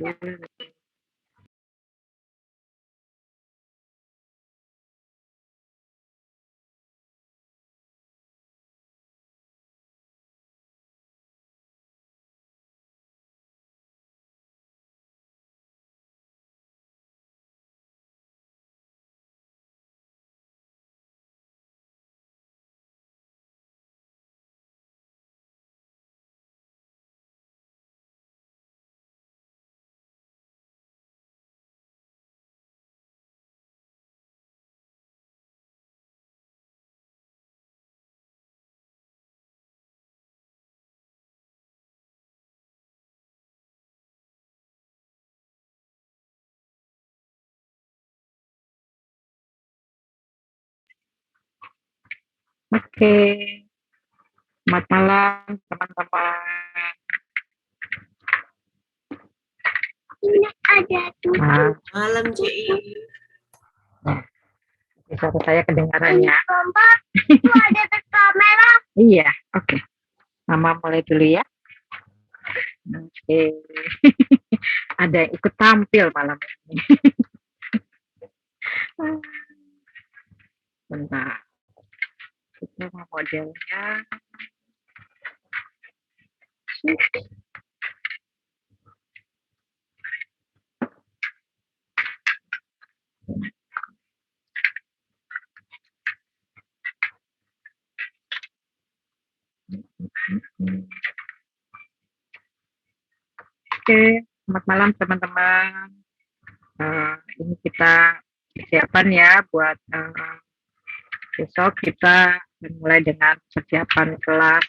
dulu. Oke, selamat malam teman-teman. Ini ada tuh. Malam, Ci. Suara saya kedengarannya. Itu ada kamera. Iya, oke. Mama mulai dulu ya. Oke. Ada yang ikut tampil malam ini. Bentar. Itu modelnya. Oke, selamat malam teman-teman. Ini kita persiapan ya buat besok kita mulai dengan persiapan kelas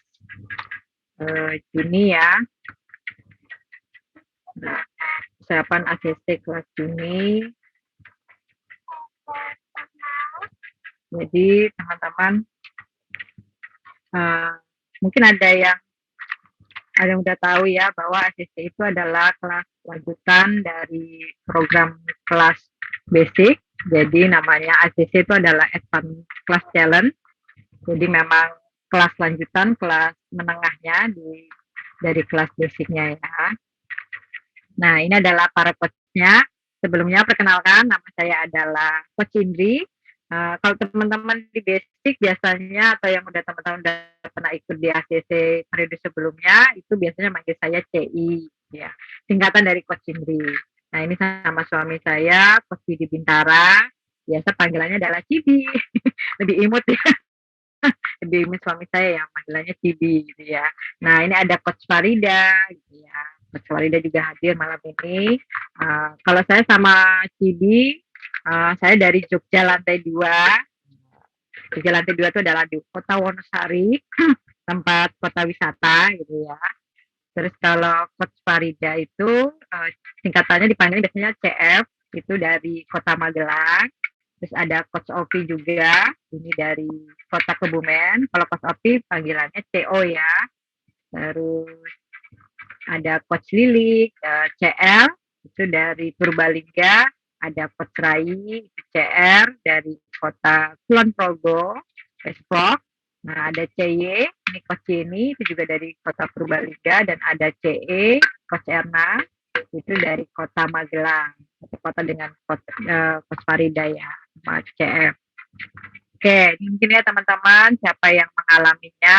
Juni ya. Nah, persiapan ACC kelas Juni. Jadi teman-teman mungkin ada yang udah tahu ya bahwa ACC itu adalah kelas lanjutan dari program kelas basic. Jadi namanya ACC itu adalah Advanced Class Challenge. Jadi memang kelas lanjutan, kelas menengahnya dari kelas basicnya ya. Nah, ini adalah para coachnya. Sebelumnya perkenalkan, nama saya adalah Coach Indri. Kalau teman-teman di basic biasanya atau yang teman-teman udah pernah ikut di ACC periode sebelumnya, itu biasanya manggil saya CI, ya, singkatan dari Coach Indri. Nah, ini sama suami saya, Coach Didi Bintara, biasa panggilannya adalah Cibi, lebih imut ya, lebih imut suami saya yang panggilannya Cibi, gitu ya. Nah, ini ada Coach Farida, gitu ya. Coach Farida juga hadir malam ini. Kalau saya sama Cibi, saya dari Jogja lantai 2. Jogja lantai 2 itu adalah di Kota Wonosari, tempat kota wisata gitu ya. Terus kalau Coach Farida itu singkatannya dipanggil biasanya CF, itu dari Kota Magelang. Terus ada Coach Ovi juga, ini dari Kota Kebumen. Kalau Coach Ovi panggilannya CO ya. Terus ada Coach Lilik, CL, itu dari Purbalingga. Ada Coach Rai, itu CR, dari Kota Kulon Progo, Esprok. Nah, ada CY, ini Coach Jenny, itu juga dari Kota Purbalingga. Dan ada CE, Coach Erna, itu dari Kota Magelang. Satu kota dengan Coach Farida ya, sama CF. Oke, mungkin ya teman-teman, siapa yang mengalaminya,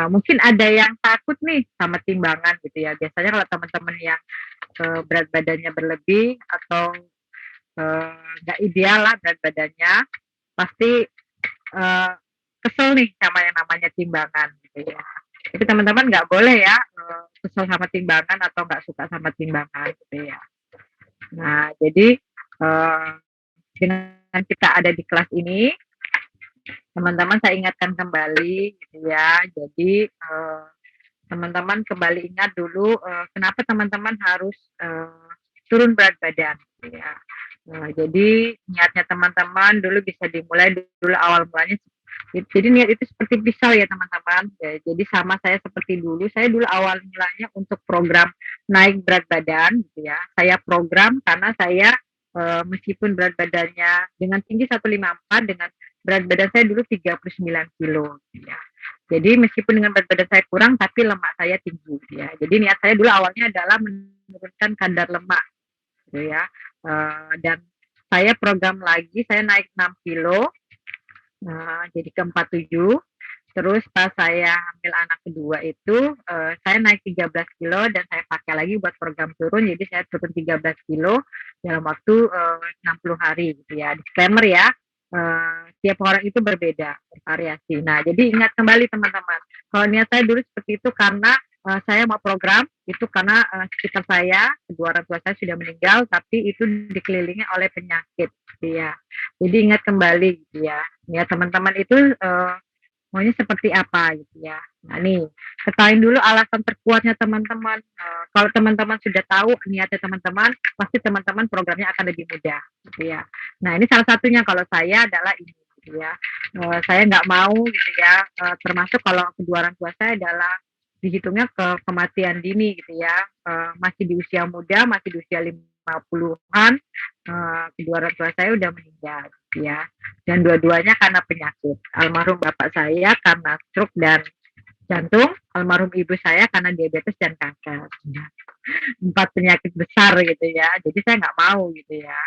mungkin ada yang takut nih sama timbangan gitu ya. Biasanya kalau teman-teman yang berat badannya berlebih atau nggak ideal lah berat badannya, pasti kesel nih sama yang namanya timbangan gitu ya. Tapi teman-teman nggak boleh ya kesel sama timbangan atau nggak suka sama timbangan gitu ya. Nah, jadi dengan kita ada di kelas ini, teman-teman saya ingatkan kembali gitu ya. Jadi teman-teman kembali ingat dulu kenapa teman-teman harus turun berat badan gitu ya. Jadi niatnya teman-teman dulu bisa dimulai dulu awal mulanya. Jadi niat itu seperti pisau ya teman-teman. Jadi sama saya seperti dulu. Saya dulu awal mulanya untuk program naik berat badan gitu ya. Saya program karena saya meskipun berat badannya dengan tinggi 154, dengan berat badan saya dulu 39 kilo gitu ya. Jadi meskipun dengan berat badan saya kurang tapi lemak saya tinggi ya. Jadi niat saya dulu awalnya adalah menurunkan kadar lemak gitu ya. Dan saya program lagi, saya naik 6 kilo, jadi ke 47. Terus pas saya hamil anak kedua itu, saya naik 13 kilo dan saya pakai lagi buat program turun, jadi saya turun 13 kilo dalam waktu 60 hari gitu ya. Disclaimer ya, tiap orang itu berbeda, bervariasi. Nah, jadi ingat kembali teman-teman, kalau niat saya dulu seperti itu karena saya mau program, itu karena sekitar saya, kedua orang tua saya sudah meninggal, tapi itu dikelilingi oleh penyakit gitu ya. Jadi ingat kembali gitu ya. Ya teman-teman itu maunya seperti apa gitu ya. Nah nih, ketahui dulu alasan terkuatnya teman-teman. Kalau teman-teman sudah tahu niatnya teman-teman, pasti teman-teman programnya akan lebih mudah gitu ya. Nah ini salah satunya kalau saya adalah ini gitu ya. Saya nggak mau gitu ya, termasuk kalau kedua orang tua saya adalah dihitungnya ke kematian dini gitu ya. Masih di usia muda, masih di usia 50-an, kedua orang tua saya udah meninggal gitu ya, dan dua-duanya karena penyakit. Almarhum bapak saya karena stroke dan jantung, almarhum ibu saya karena diabetes dan kanker. 4 penyakit besar gitu ya, jadi saya nggak mau gitu ya.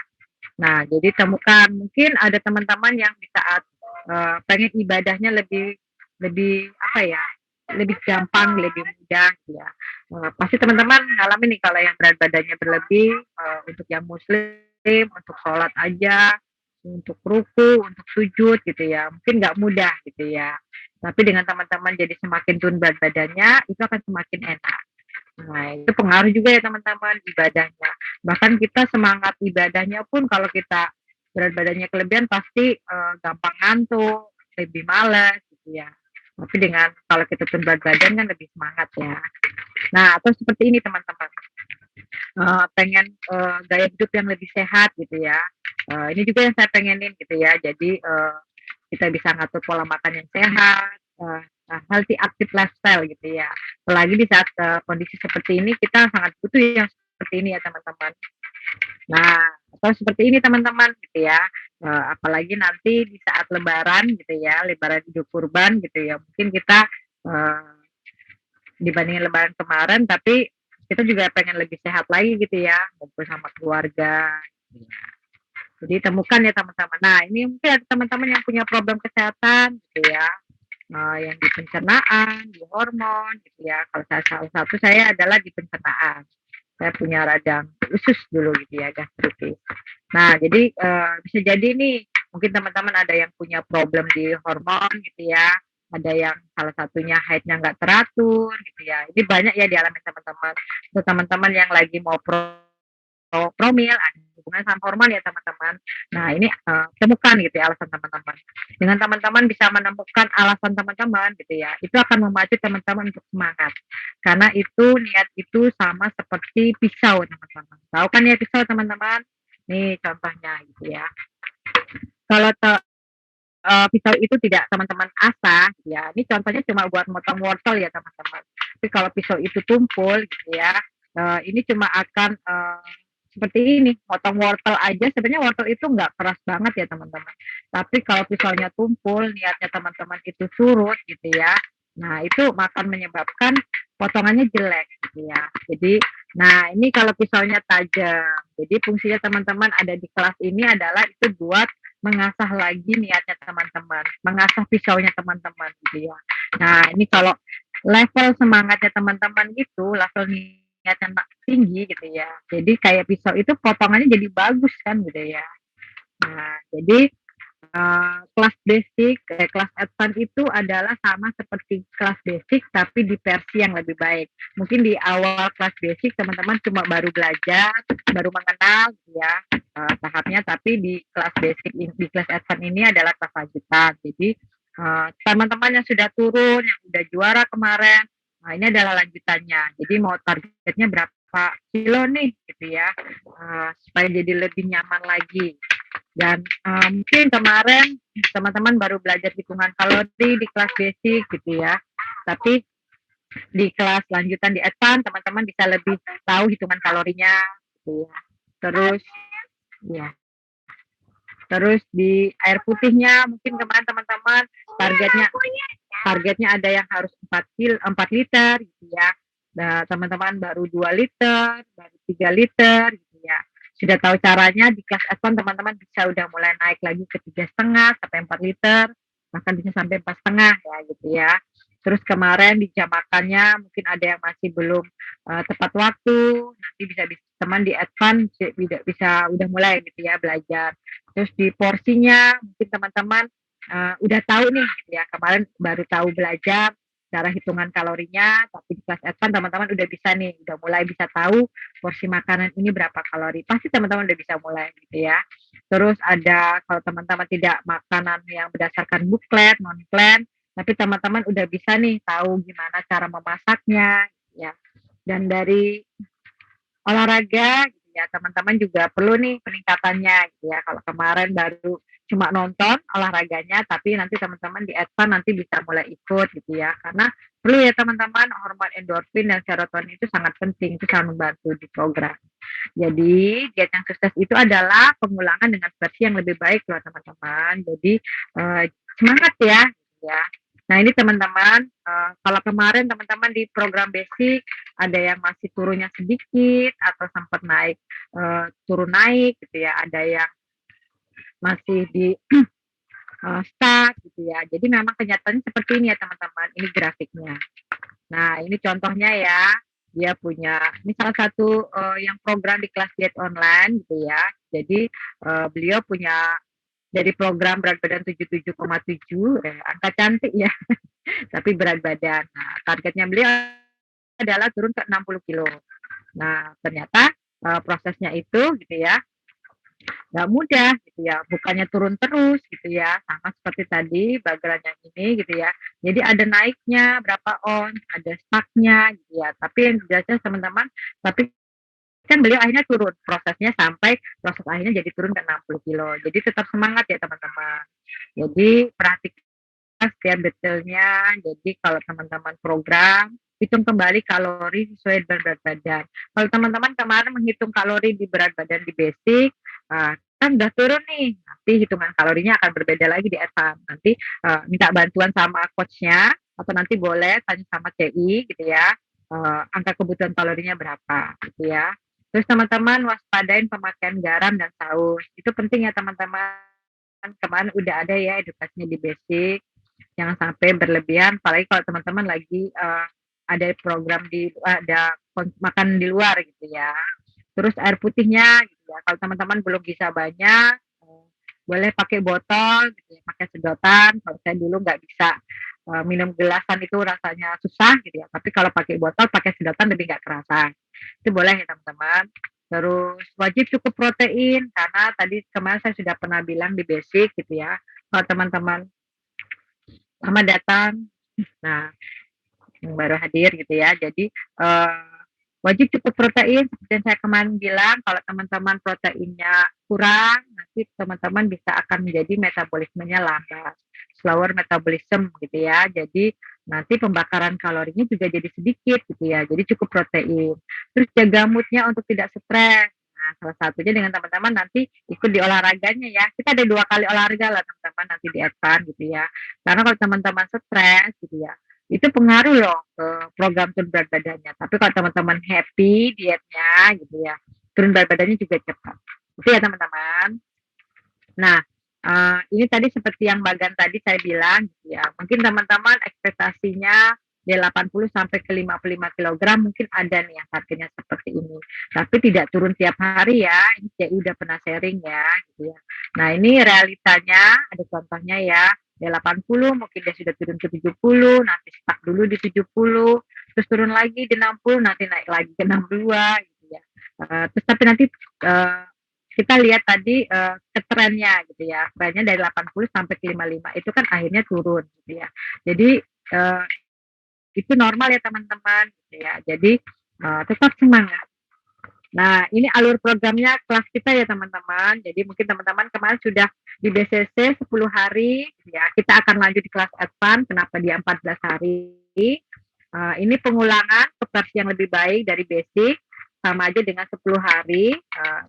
Nah, jadi temukan mungkin ada teman-teman yang di saat pengen ibadahnya lebih lebih apa ya, lebih gampang, lebih mudah gitu ya. Pasti teman-teman ngalamin nih kalau yang berat badannya berlebih, untuk yang muslim, untuk sholat aja, untuk ruku, untuk sujud gitu ya, mungkin nggak mudah gitu ya. Tapi dengan teman-teman jadi semakin turun berat badannya, itu akan semakin enak. Nah, itu pengaruh juga ya teman-teman ibadahnya. Bahkan kita semangat ibadahnya pun kalau kita berat badannya kelebihan pasti gampang ngantuk, lebih malas gitu ya. Tapi dengan kalau kita turun berat badan kan lebih semangat ya. Nah, atau seperti ini teman-teman. Pengen gaya hidup yang lebih sehat gitu ya. Ini juga yang saya pengenin gitu ya. Jadi kita bisa ngatur pola makan yang sehat, healthy active lifestyle gitu ya. Apalagi di saat kondisi seperti ini kita sangat butuh yang seperti ini ya teman-teman. Nah, atau seperti ini teman-teman gitu ya. Apalagi nanti di saat Lebaran gitu ya, Lebaran Idul Kurban gitu ya. Mungkin kita dibandingin Lebaran kemarin, tapi kita juga pengen lebih sehat lagi gitu ya, ngumpul sama keluarga. Jadi temukan ya teman-teman. Nah, ini mungkin ada teman-teman yang punya problem kesehatan gitu ya, yang di pencernaan, di hormon gitu ya. Kalau salah satu saya adalah di pencernaan. Saya punya radang usus dulu gitu ya, gastritis. Nah, jadi bisa jadi nih, mungkin teman-teman ada yang punya problem di hormon gitu ya, ada yang salah satunya haidnya nggak teratur gitu ya. Ini banyak ya dialami teman-teman. Untuk teman-teman yang lagi mau promil, ada hubungan sama hormon ya teman-teman. Nah ini temukan gitu ya alasan teman-teman. Dengan teman-teman bisa menemukan alasan teman-teman gitu ya, itu akan memacu teman-teman untuk semangat. Karena itu niat itu sama seperti pisau teman-teman. Tahu kan ya pisau teman-teman? Nih contohnya gitu ya. Kalau pisau itu tidak teman-teman asah ya, ini contohnya cuma buat motong wortel ya teman-teman. Tapi kalau pisau itu tumpul gitu ya, ini cuma akan seperti ini, motong wortel aja sebenarnya wortel itu nggak keras banget ya teman-teman. Tapi kalau pisaunya tumpul, niatnya teman-teman itu surut gitu ya. Nah, itu akan menyebabkan potongannya jelek gitu ya. Jadi, nah ini kalau pisaunya tajam. Jadi fungsinya teman-teman ada di kelas ini adalah itu buat mengasah lagi niatnya teman-teman, mengasah pisaunya teman-teman gitu ya. Nah, ini kalau level semangatnya teman-teman gitu, level niatnya tinggi gitu ya. Jadi kayak pisau itu potongannya jadi bagus kan gitu ya. Nah, jadi kelas basic, kelas advance itu adalah sama seperti kelas basic tapi di versi yang lebih baik. Mungkin di awal kelas basic teman-teman cuma baru belajar, baru mengenal gitu ya tahapnya, tapi di kelas basic, di kelas advance ini adalah kelas lanjutan. Jadi teman-teman yang sudah turun, yang sudah juara kemarin, nah ini adalah lanjutannya. Jadi mau targetnya berapa kilo nih gitu ya, supaya jadi lebih nyaman lagi. Dan mungkin kemarin teman-teman baru belajar hitungan kalori di kelas basic gitu ya. Tapi di kelas lanjutan di advance teman-teman bisa lebih tahu hitungan kalorinya gitu ya. Terus ya. Terus di air putihnya mungkin kemarin teman-teman targetnya ada yang harus 4 liter gitu ya. Nah, teman-teman baru 2 liter, baru 3 liter gitu ya. Sudah tahu caranya di kelas advance teman-teman bisa udah mulai naik lagi ke 3,5 sampai 4 liter, bahkan bisa sampai 4,5 ya gitu ya. Terus kemarin di jam makannya mungkin ada yang masih belum tepat waktu, nanti bisa teman di advance bisa udah mulai gitu ya belajar. Terus di porsinya mungkin teman-teman udah tahu nih gitu ya, kemarin baru tahu belajar cara hitungan kalorinya, tapi di kelas advance teman-teman udah bisa nih, udah mulai bisa tahu porsi makanan ini berapa kalori. Pasti teman-teman udah bisa mulai gitu ya. Terus ada kalau teman-teman tidak makanan yang berdasarkan buklet, non plan, tapi teman-teman udah bisa nih tahu gimana cara memasaknya ya. Dan dari olahraga gitu ya, teman-teman juga perlu nih peningkatannya gitu ya. Kalau kemarin baru cuma nonton olahraganya, tapi nanti teman-teman di advance nanti bisa mulai ikut gitu ya. Karena perlu ya teman-teman, hormon endorfin dan serotonin itu sangat penting, itu sangat membantu di program. Jadi diet yang sukses itu adalah pengulangan dengan versi yang lebih baik loh teman-teman. Jadi semangat ya gitu ya. Nah ini teman-teman, kalau kemarin teman-teman di program basic ada yang masih turunnya sedikit atau sempat naik, turun naik gitu ya, ada yang masih di stuck gitu ya. Jadi memang kenyataannya seperti ini ya teman-teman, ini grafiknya. Nah ini contohnya ya, dia punya, ini salah satu yang program di kelas diet online gitu ya. Jadi beliau punya dari program berat badan 77,7, angka cantik ya, tapi berat badan. Nah, targetnya beliau adalah turun ke 60 kilo. Nah, ternyata prosesnya itu gitu ya, nggak mudah gitu ya, bukannya turun terus gitu ya, sama seperti tadi bageran yang ini gitu ya. Jadi ada naiknya berapa ons, ada stucknya gitu ya. Tapi yang jelasnya teman-teman, tapi kan beliau akhirnya turun prosesnya sampai proses akhirnya jadi turun ke 60 kilo. Jadi tetap semangat ya teman-teman. Jadi perhatikan setiap detailnya. Jadi kalau teman-teman program, hitung kembali kalori sesuai dengan berat badan. Kalau teman-teman kemarin menghitung kalori di berat badan di basic, kan udah turun nih. Nanti hitungan kalorinya akan berbeda lagi di advance. Nanti minta bantuan sama coachnya atau nanti boleh tanya sama CI gitu ya. Angka kebutuhan kalorinya berapa gitu ya. Terus teman-teman waspadain pemakaian garam dan saus. Itu penting ya teman-teman. Kemarin udah ada ya edukasinya di basic. Jangan sampai berlebihan. Apalagi kalau teman-teman lagi ada program ada makan di luar gitu ya. Terus air putihnya gitu ya. Kalau teman-teman belum bisa banyak, boleh pakai botol, gitu ya, pakai sedotan. Kalau saya dulu nggak bisa minum gelasan itu rasanya susah gitu ya. Tapi kalau pakai botol, pakai sedotan lebih nggak kerasa. Itu boleh ya teman-teman. Terus wajib cukup protein karena tadi kemarin saya sudah pernah bilang di basic gitu ya. Kalau teman-teman selamat datang. Nah, yang baru hadir gitu ya. Jadi wajib cukup protein seperti yang saya kemarin bilang. Kalau teman-teman proteinnya kurang, nanti teman-teman bisa akan menjadi metabolismenya lambat, slower metabolism gitu ya. Jadi nanti pembakaran kalorinya juga jadi sedikit gitu ya. Jadi cukup protein. Terus jaga moodnya untuk tidak stres. Nah, salah satunya dengan teman-teman nanti ikut di olahraganya ya. Kita ada 2 kali olahraga lah teman-teman nanti di advance gitu ya. Karena kalau teman-teman stres gitu ya, itu pengaruh loh ke program turun berat badannya. Tapi kalau teman-teman happy dietnya gitu ya, turun berat badannya juga cepat. Itu ya teman-teman. Nah, ini tadi seperti yang bagian tadi saya bilang gitu ya. Mungkin teman-teman ekspektasinya di 80 sampai ke 55 kg mungkin ada nih yang targetnya seperti ini. Tapi tidak turun tiap hari ya. Ini saya udah pernah sharing ya gitu ya. Nah, ini realitanya ada contohnya ya. Di 80 mungkin dia sudah turun ke 70, nanti stuck dulu di 70, terus turun lagi di 60, nanti naik lagi ke 62 gitu ya. Terus tapi nanti kita lihat tadi ke trennya gitu ya. Trennya dari 80 sampai ke 55 itu kan akhirnya turun gitu ya. Jadi itu normal ya teman-teman gitu ya. Jadi tetap semangat. Nah, ini alur programnya kelas kita ya teman-teman. Jadi mungkin teman-teman kemarin sudah di BCC 10 hari ya. Kita akan lanjut di kelas advance. Kenapa dia 14 hari? Ini pengulangan ke versi yang lebih baik dari basic. Sama aja dengan 10 hari,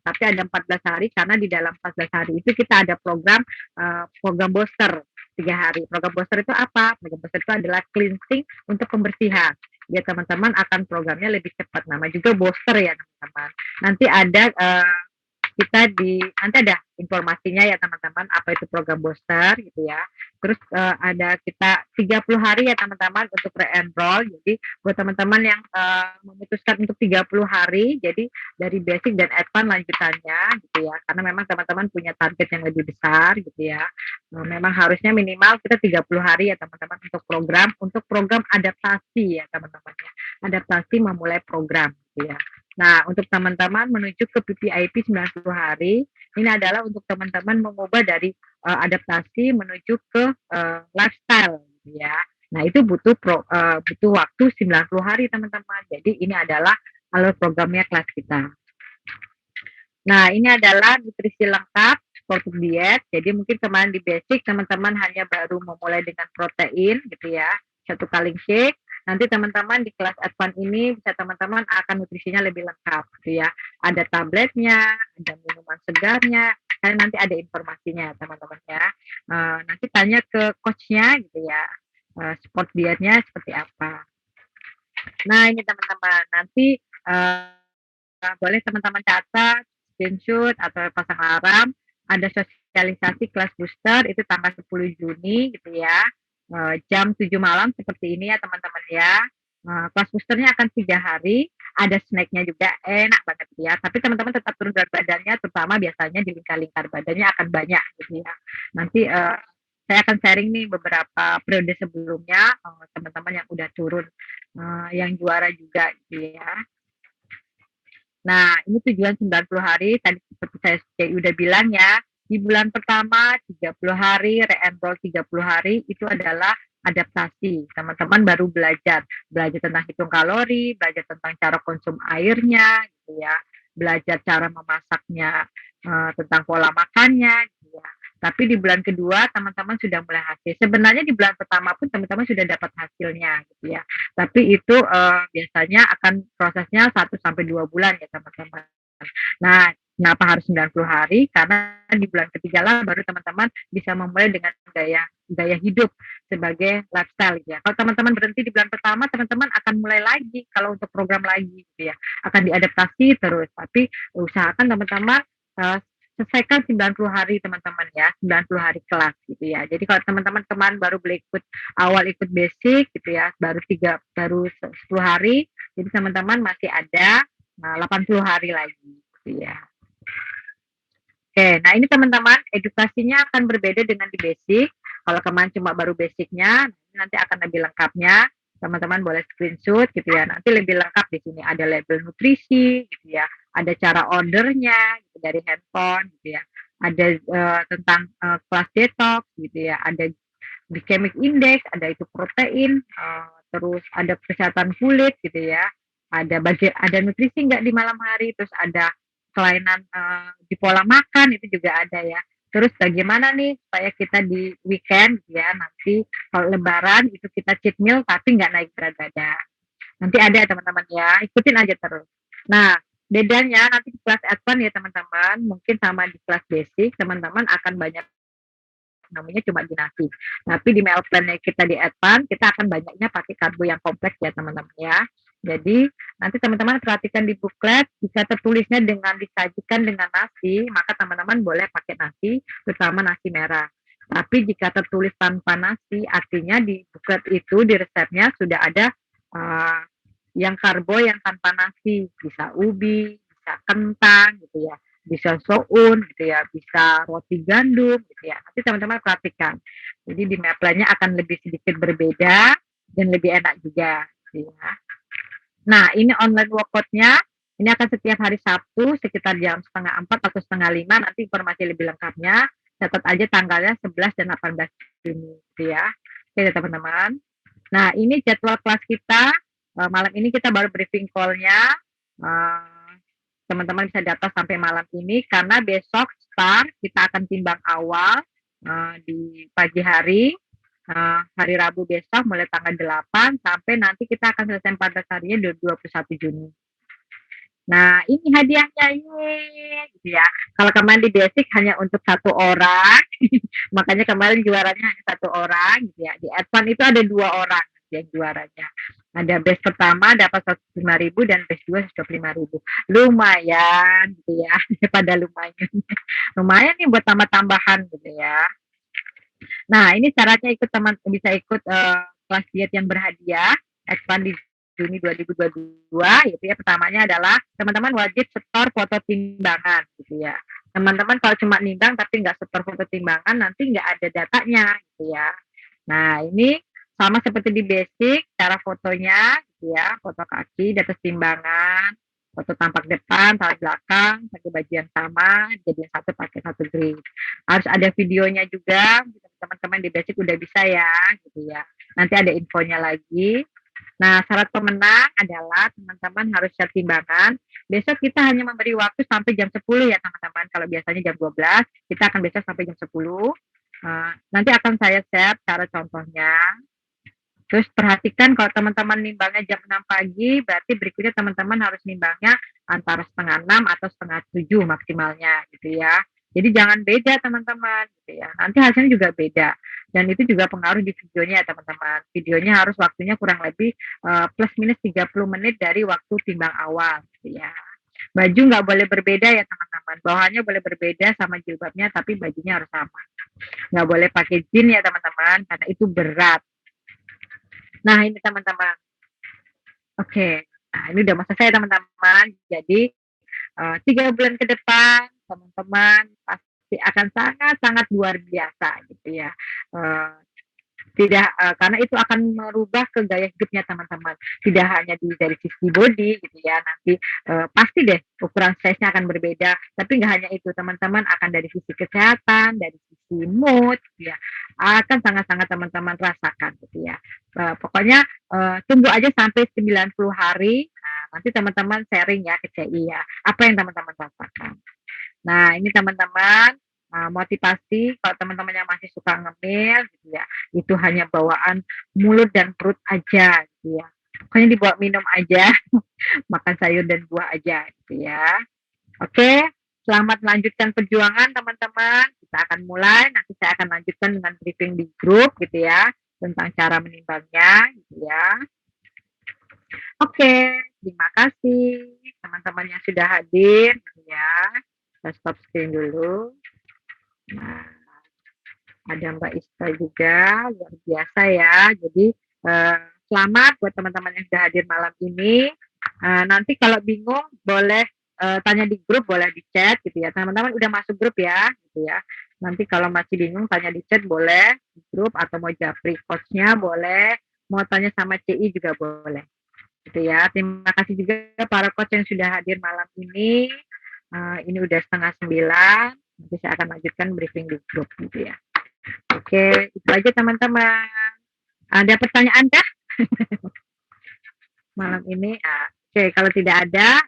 tapi ada 14 hari karena di dalam 14 hari itu kita ada program booster 3 hari. Program booster itu apa? Program booster itu adalah cleansing untuk pembersihan. biar teman-teman akan programnya lebih cepat. Nama juga booster ya teman-teman. Nanti ada nanti ada informasinya ya teman-teman, apa itu program booster gitu ya. Terus ada kita 30 hari ya teman-teman untuk re-enroll. Jadi buat teman-teman yang memutuskan untuk 30 hari, jadi dari basic dan advance lanjutannya gitu ya. Karena memang teman-teman punya target yang lebih besar gitu ya. Memang harusnya minimal kita 30 hari ya teman-teman untuk program adaptasi ya teman-teman ya. Adaptasi memulai program gitu ya. Nah, untuk teman-teman menuju ke PPIP 90 hari, ini adalah untuk teman-teman mengubah dari adaptasi menuju ke lifestyle gitu ya. Nah, itu butuh waktu 90 hari teman-teman. Jadi ini adalah alur programnya kelas kita. Nah, ini adalah nutrisi lengkap, sportif diet. Jadi mungkin kemarin di basic teman-teman hanya baru memulai dengan protein gitu ya, 1 kaleng shake. Nanti teman-teman di kelas advance ini bisa teman-teman akan nutrisinya lebih lengkap gitu ya. Ada tabletnya, ada minuman segarnya, dan nanti ada informasinya teman-teman ya. Nanti tanya ke coachnya gitu ya, sport dietnya seperti apa. Nah ini teman-teman, nanti boleh teman-teman catat, screenshot atau pasang alarm. Ada sosialisasi kelas booster itu tanggal 10 Juni gitu ya. Jam 7 malam seperti ini ya teman-teman ya. Kelas boosternya akan 3 hari, ada snacknya juga, enak banget ya. Tapi teman-teman tetap turun berat badannya, terutama biasanya di lingkar-lingkar badannya akan banyak gitu ya. Nanti saya akan sharing nih beberapa periode sebelumnya teman-teman yang udah turun, yang juara juga gitu ya. Nah, ini tujuan 90 hari, tadi seperti saya udah bilang ya, di bulan pertama 30 hari, re-enroll 30 hari, itu adalah adaptasi. Teman-teman baru belajar tentang hitung kalori, belajar tentang cara konsum airnya, gitu ya, belajar cara memasaknya, tentang pola makannya, gitu ya. Tapi di bulan kedua teman-teman sudah mulai hasil. Sebenarnya di bulan pertama pun teman-teman sudah dapat hasilnya, gitu ya. Tapi itu biasanya akan prosesnya 1-2 bulan ya teman-teman. Nah, kenapa harus 90 hari? Karena di bulan ketiga lah baru teman-teman bisa memulai dengan gaya hidup sebagai lifestyle gitu ya. Kalau teman-teman berhenti di bulan pertama, teman-teman akan mulai lagi kalau untuk program lagi gitu ya. Akan diadaptasi terus. Tapi usahakan teman-teman selesaikan 90 hari teman-teman ya, 90 hari kelas gitu ya. Jadi kalau teman-teman kemarin baru awal ikut basic gitu ya, baru 10 hari, jadi teman-teman masih ada 80 hari lagi gitu ya. Oke, nah ini teman-teman edukasinya akan berbeda dengan di basic. Kalau kemarin cuma baru basicnya, nanti akan lebih lengkapnya. Teman-teman boleh screenshot gitu ya. Nanti lebih lengkap di sini ada label nutrisi gitu ya, ada cara ordernya gitu, dari handphone gitu ya, ada tentang kelas detox gitu ya, ada glycemic index, ada itu protein, terus ada kesehatan kulit gitu ya, ada nutrisi nggak di malam hari, terus ada kelainan di pola makan itu juga ada ya. Terus bagaimana nih supaya kita di weekend ya, nanti kalau lebaran itu kita cheat meal tapi nggak naik berat badan. Nanti ada teman-teman ya, ikutin aja terus. Nah, bedanya nanti di kelas advance ya teman-teman, mungkin sama di kelas basic, teman-teman akan banyak namanya cuma di nasi. Tapi di meal plan kita di advance, kita akan banyaknya pakai karbo yang kompleks ya teman-teman ya. Jadi nanti teman-teman perhatikan di booklet, jika tertulisnya dengan disajikan dengan nasi, maka teman-teman boleh pakai nasi, terutama nasi merah. Tapi jika tertulis tanpa nasi, artinya di booklet itu, di resepnya sudah ada yang karbo yang tanpa nasi, bisa ubi, bisa kentang gitu ya, bisa soun gitu ya, bisa roti gandum gitu ya. Nanti teman-teman perhatikan. Jadi di meal-nya akan lebih sedikit berbeda dan lebih enak juga gitu ya. Nah, ini online workout-nya. Ini akan setiap hari Sabtu sekitar jam 3:30 atau 4:30. Nanti informasi lebih lengkapnya. Catat aja tanggalnya 11 dan 18 Juni gitu ya. Oke teman-teman. Nah, ini jadwal kelas kita. Malam ini kita baru briefing call-nya. Teman-teman bisa data sampai malam ini karena besok start kita akan timbang awal di pagi hari. Hari Rabu besok mulai tanggal 8 sampai nanti kita akan selesai 14 harinya 21 Juni. Nah, ini hadiahnya gitu ya. Kalau kemarin di basic hanya untuk 1 orang, makanya kemarin juaranya hanya 1 orang gitu ya. Di advance itu ada 2 orang yang juaranya. Ada batch pertama dapat 105.000 dan batch 2 125.000. Lumayan gitu ya, daripada lumayan. Lumayan nih buat tambah-tambahan gitu ya. Nah, ini syaratnya bisa ikut kelas diet yang berhadiah expand di Juni 2022 gitu ya. Pertamanya adalah teman-teman wajib setor foto timbangan gitu ya. Teman-teman kalau cuma nimbang tapi nggak setor foto timbangan nanti nggak ada datanya gitu ya. Nah, ini sama seperti di basic, cara fotonya gitu ya, foto kaki di atas timbangan, foto tampak depan, tampak belakang, pakai baju yang sama, jadi satu pakai satu grid. Harus ada videonya juga, teman-teman di basic udah bisa ya, gitu ya. Nanti ada infonya lagi. Nah, syarat pemenang adalah teman-teman harus share timbangan. Besok kita hanya memberi waktu sampai jam 10 ya teman-teman. Kalau biasanya jam 12, kita akan besok sampai jam 10. Nanti akan saya share cara contohnya. Terus perhatikan kalau teman-teman nimbangnya jam 6 pagi, berarti berikutnya teman-teman harus nimbangnya antara setengah 6 atau setengah 7 maksimalnya gitu ya. Jadi jangan beda teman-teman gitu ya. Nanti hasilnya juga beda. Dan itu juga pengaruh di videonya ya teman-teman. Videonya harus waktunya kurang lebih plus minus 30 menit dari waktu timbang awal gitu ya. Baju nggak boleh berbeda ya teman-teman. Bawahannya boleh berbeda sama jilbabnya, tapi bajunya harus sama. Nggak boleh pakai jeans ya teman-teman, karena itu berat. Nah, ini teman-teman. Oke. Nah, ini udah masa saya teman-teman. Jadi 3 bulan ke depan teman-teman pasti akan sangat-sangat luar biasa gitu ya. Tidak karena itu akan merubah ke gaya hidupnya teman-teman. Tidak hanya dari sisi body gitu ya. Nanti pasti deh ukuran size-nya akan berbeda. Tapi nggak hanya itu teman-teman, akan dari sisi kesehatan, dari sisi mood gitu ya. Akan sangat-sangat teman-teman rasakan gitu ya. Pokoknya tunggu aja sampai 90 hari. Nah, nanti teman-teman sharing ya ke CI ya. Apa yang teman-teman rasakan. Nah, ini teman-teman motivasi kalau teman-teman yang masih suka ngemil gitu ya, itu hanya bawaan mulut dan perut aja gitu ya. Pokoknya dibawa minum aja, makan sayur dan buah aja gitu ya. Oke, selamat melanjutkan perjuangan teman-teman. Kita akan mulai, nanti saya akan lanjutkan dengan briefing di grup gitu ya, tentang cara menimbangnya gitu ya. Oke, terima kasih teman-teman yang sudah hadir gitu ya. Saya stop screen dulu. Nah, ada Mbak Ista juga, luar biasa ya. Jadi selamat buat teman-teman yang sudah hadir malam ini. Nanti kalau bingung boleh tanya di grup, boleh di chat gitu ya. Teman-teman udah masuk grup ya, gitu ya. Nanti kalau masih bingung tanya di chat boleh di grup, atau mau japri coachnya boleh, mau tanya sama CI juga boleh. Gitu ya. Terima kasih juga para coach yang sudah hadir malam ini. Ini udah 8:30. Nanti saya akan lanjutkan briefing di grup gitu ya. Oke, itu aja teman-teman. Ada pertanyaan kah? Malam ini? Oke, kalau tidak ada,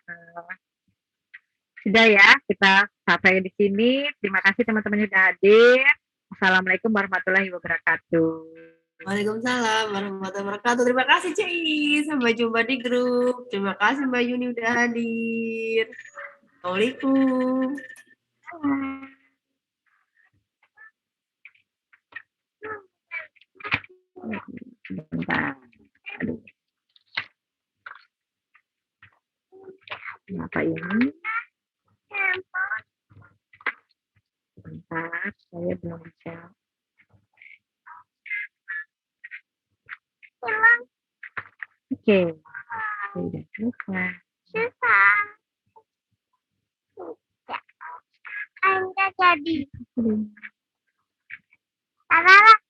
sudah ya, kita sampai di sini. Terima kasih teman-teman yang sudah hadir. Assalamualaikum warahmatullahi wabarakatuh. Waalaikumsalam warahmatullahi wabarakatuh. Terima kasih CI. Sampai jumpa di grup. Terima kasih Mbak Yuni udah hadir. Assalamualaikum. Sebentar. Aduh. Kenapa ini? Sebentar, saya belum bisa. Oke. Sudah selesai. Susah. Anda jadi. Salah.